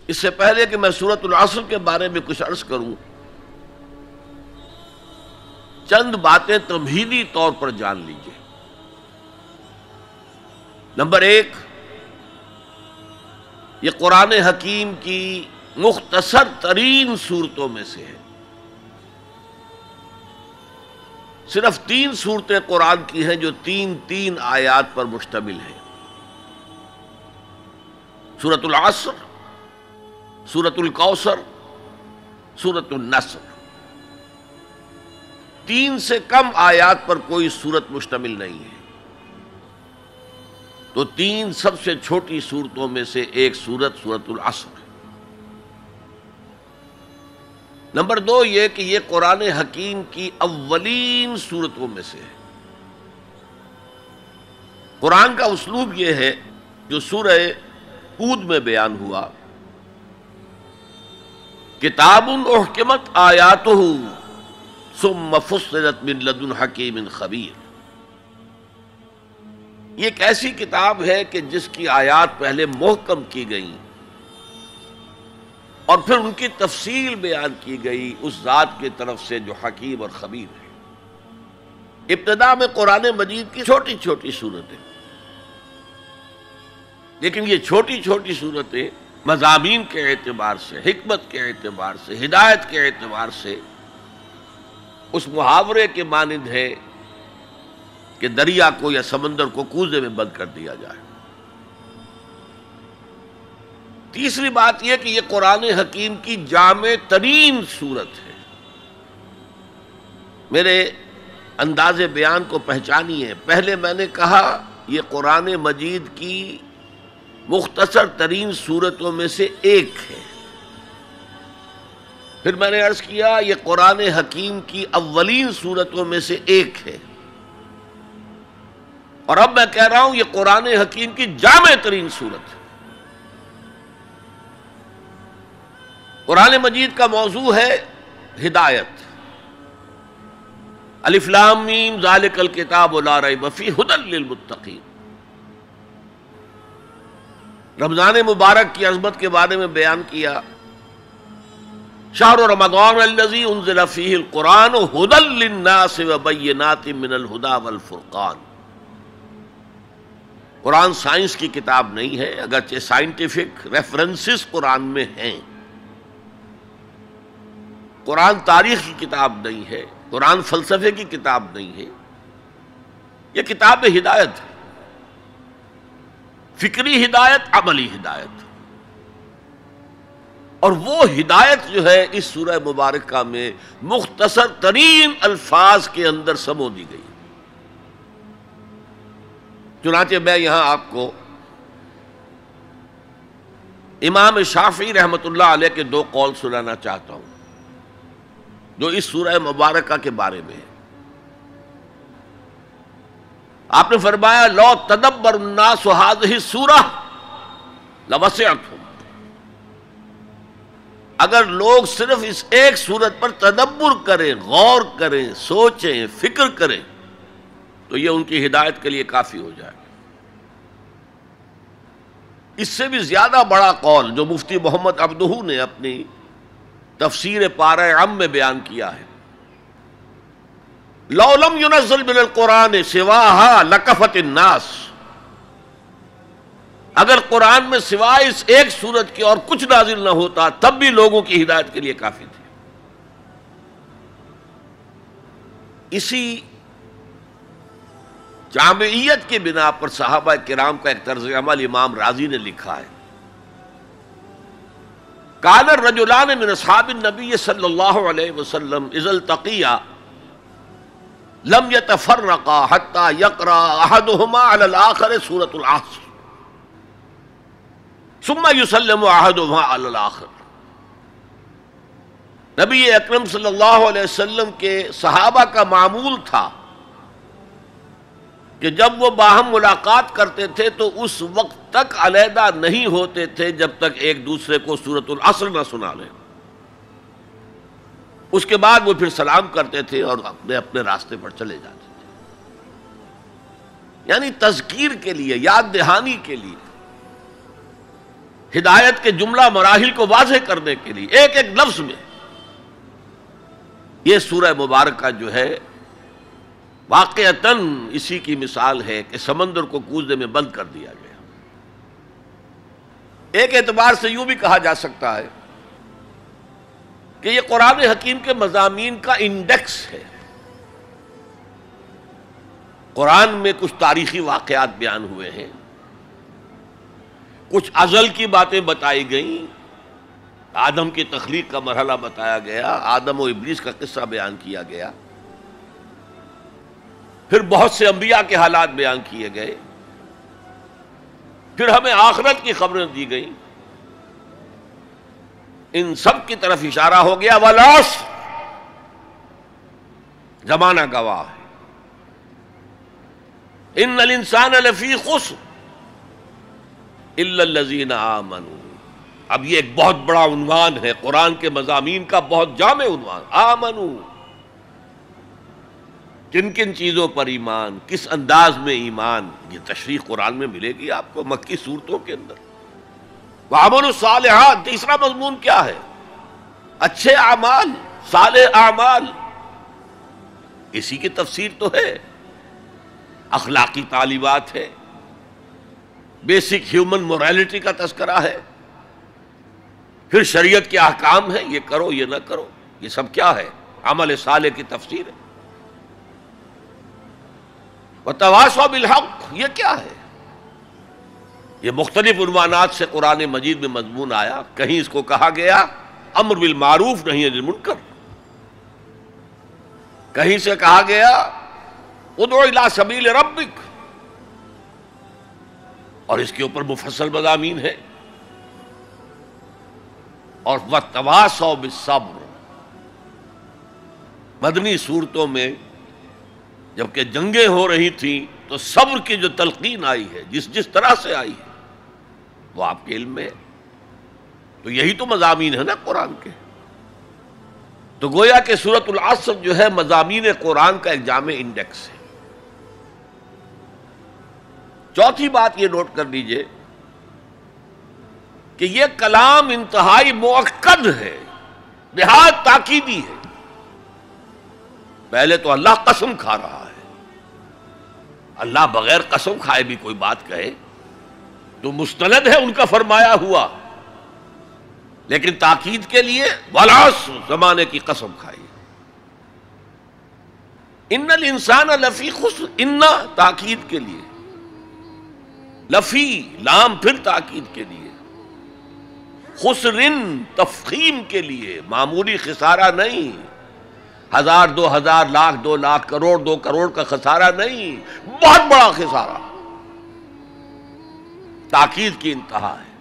اس سے پہلے کہ میں سورۃ العصر کے بارے میں کچھ عرض کروں، چند باتیں تمہیدی طور پر جان لیجیے۔ نمبر ایک، یہ قرآن حکیم کی مختصر ترین صورتوں میں سے ہے۔ صرف 3 صورتیں قرآن کی ہیں جو 3 آیات پر مشتمل ہیں، سورۃ العصر، سورۃ الکوثر، سورۃ النصر۔ 3 سے کم آیات پر کوئی سورت مشتمل نہیں ہے، تو 3 سب سے چھوٹی صورتوں میں سے ایک سورۃ العصر ہے۔ نمبر 2 یہ کہ یہ قرآن حکیم کی اولین صورتوں میں سے ہے۔ قرآن کا اسلوب یہ ہے جو سورہ ہود میں بیان ہوا، کتاب احکمت آیاتہ ثم فصلت من لدن حکیم خبیر۔ یہ ایک ایسی کتاب ہے کہ جس کی آیات پہلے محکم کی گئیں اور پھر ان کی تفصیل بیان کی گئی اس ذات کی طرف سے جو حکیم اور خبیر ہے۔ ابتدا میں قرآن مجید کی چھوٹی چھوٹی صورتیں، لیکن یہ چھوٹی چھوٹی صورتیں مضامین کے اعتبار سے، حکمت کے اعتبار سے، ہدایت کے اعتبار سے اس محاورے کے مانند ہے کہ دریا کو یا سمندر کو کوزے میں بند کر دیا جائے۔ تیسری بات یہ کہ یہ قرآن حکیم کی جامع ترین صورت ہے۔ میرے انداز بیان کو پہچانیے، پہلے میں نے کہا یہ قرآن مجید کی مختصر ترین صورتوں میں سے ایک ہے، پھر میں نے عرض کیا یہ قرآن حکیم کی اولین صورتوں میں سے ایک ہے، اور اب میں کہہ رہا ہوں یہ قرآن حکیم کی جامع ترین صورت ہے۔ قرآن مجید کا موضوع ہے ہدایت۔ الف لام میم ذالک الکتاب لا ریب فیہ ھدی للمتقین۔ رمضان مبارک کی عظمت کے بارے میں بیان کیا، شہر رمضان الذی انزل فیہ القرآن ھدی للناس وبینات من الھدی والفرقان۔ قرآن سائنس کی کتاب نہیں ہے، اگرچہ سائنٹیفک ریفرنسز قرآن میں ہیں۔ قرآن تاریخ کی کتاب نہیں ہے، قرآن فلسفے کی کتاب نہیں ہے، یہ کتاب ہدایت ہے، فکری ہدایت، عملی ہدایت۔ اور وہ ہدایت جو ہے اس سورہ مبارکہ میں مختصر ترین الفاظ کے اندر سمو دی گئی۔ چنانچہ میں یہاں آپ کو امام شافعی رحمۃ اللہ علیہ کے 2 قول سنانا چاہتا ہوں جو اس سورہ مبارکہ کے بارے میں ہے۔ آپ نے فرمایا لو تدبر الناس هذه السورہ لوسعتهم۔ اگر لوگ صرف اس ایک سورت پر تدبر کریں، غور کریں، سوچیں، فکر کریں تو یہ ان کی ہدایت کے لیے کافی ہو جائے گا۔ اس سے بھی زیادہ بڑا قول جو مفتی محمد عبدہ نے اپنی تفسیر پارہ عم میں بیان کیا ہے، لو لم ينزل من القرآن سواها لکفت الناس۔ اگر قرآن میں سوائے اس ایک سورت کے اور کچھ نازل نہ ہوتا تب بھی لوگوں کی ہدایت کے لیے کافی تھی۔ اسی جامعیت کی بنا پر صحابہ کرام کا ایک طرز عمل امام رازی نے لکھا ہے، کان الرجلان من اصحاب النبی صلی اللہ علیہ وسلم اذا التقیا لم يتفرقا حتى يقرأ احدهما على الاخر سورة العصر ثم يسلم احدهما على الاخر۔ نبی اکرم صلی اللہ علیہ وسلم کے صحابہ کا معمول تھا کہ جب وہ باہم ملاقات کرتے تھے تو اس وقت تک علیحدہ نہیں ہوتے تھے جب تک ایک دوسرے کو سورۃ العصر نہ سنا لیں۔ اس کے بعد وہ پھر سلام کرتے تھے اور اپنے اپنے راستے پر چلے جاتے تھے۔ یعنی تذکیر کے لیے، یاد دہانی کے لیے، ہدایت کے جملہ مراحل کو واضح کرنے کے لیے ایک ایک لفظ میں یہ سورہ مبارکہ جو ہے واقعتاً اسی کی مثال ہے کہ سمندر کو کوزے میں بند کر دیا گیا۔ ایک اعتبار سے یوں بھی کہا جا سکتا ہے کہ یہ قرآن حکیم کے مضامین کا انڈیکس ہے۔ قرآن میں کچھ تاریخی واقعات بیان ہوئے ہیں، کچھ ازل کی باتیں بتائی گئیں، آدم کی تخلیق کا مرحلہ بتایا گیا، آدم و ابلیس کا قصہ بیان کیا گیا، پھر بہت سے انبیاء کے حالات بیان کیے گئے، پھر ہمیں آخرت کی خبریں دی گئیں۔ ان سب کی طرف اشارہ ہو گیا والعصر، زمانہ گواہ ہے، ان الانسان لفی خسر الا الذین آمنوا۔ اب یہ ایک بہت بڑا عنوان ہے قرآن کے مضامین کا، بہت جامع عنوان، آمنو، کن کن چیزوں پر ایمان، کس انداز میں ایمان، یہ تشریح قرآن میں ملے گی آپ کو مکی صورتوں کے اندر۔ وعملوا الصالحات، تیسرا مضمون کیا ہے؟ اچھے اعمال، صالح اعمال، اسی کی تفسیر تو ہے، اخلاقی تعلیمات ہے، بیسک ہیومن موریلٹی کا تذکرہ ہے، پھر شریعت کے احکام ہیں، یہ کرو یہ نہ کرو، یہ سب کیا ہے؟ عمل صالح کی تفسیر ہے۔ وتواصوا بالحق، یہ کیا ہے؟ یہ مختلف عنوانات سے قرآن مجید میں مضمون آیا۔ کہیں اس کو کہا گیا امر بالمعروف نہی عن المنکر، کہیں سے کہا گیا ادعو الی سبیل ربک، اور اس کے اوپر مفصل مضامین ہے۔ اور وتواصوا بالصبر، مدنی صورتوں میں جبکہ جنگیں ہو رہی تھیں تو صبر کی جو تلقین آئی ہے، جس طرح سے آئی ہے وہ آپ کے علم میں ہے۔ تو یہی تو مضامین ہے نا قرآن کے۔ تو گویا کہ سورۃ العصر جو ہے مضامین قرآن کا ایک جامع انڈیکس ہے۔ چوتھی بات یہ نوٹ کر لیجئے کہ یہ کلام انتہائی مؤکد ہے، نہایت تاکیدی ہے۔ پہلے تو اللہ قسم کھا رہا ہے، اللہ بغیر قسم کھائے بھی کوئی بات کہے تو مستند ہے ان کا فرمایا ہوا، لیکن تاکید کے لیے والعصر، زمانے کی قسم کھائی۔ ان الانسان لفی خسر، ان تاکید کے لیے، لفی لام پھر تاکید کے لیے، خسرن تفخیم کے لیے، معمولی خسارہ نہیں، 1000 2000 لاکھ 2 لاکھ کروڑ 2 کروڑ کا خسارہ نہیں، بہت بڑا خسارہ، تاکید کی انتہا ہے۔